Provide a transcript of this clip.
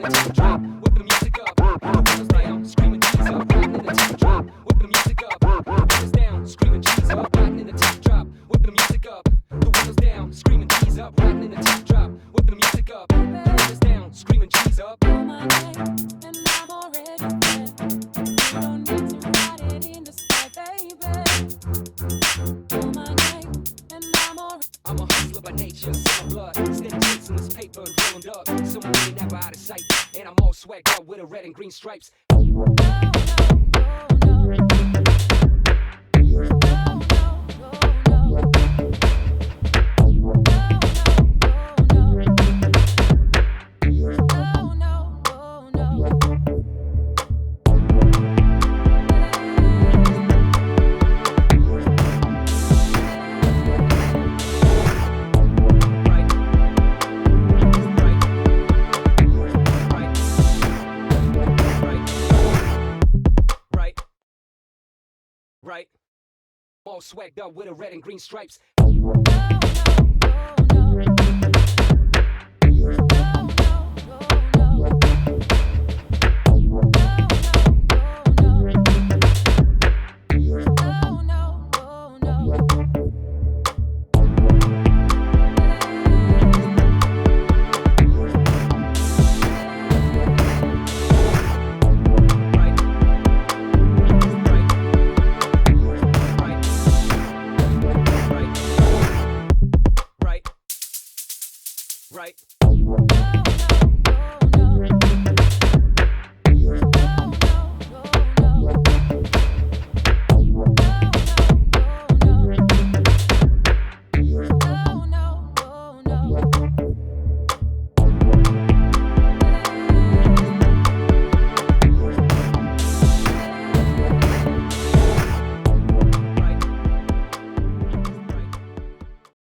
tempo drop, whip the music up, the windows down, screaming G's up, riding in the tempo drop, whip the music up, the windows down, screaming G's up, riding in the tempo drop, whip the music up, the windows down, screaming G's up, riding in the tempo drop, whip the music up, the windows down, screaming G's up. I'm a hustler by nature, so my blood steady chasing this paper and rolling up. Someone really never out of sight, and I'm all swagged out with a red and green stripes. Right, all swagged out with a red and green stripes. Right.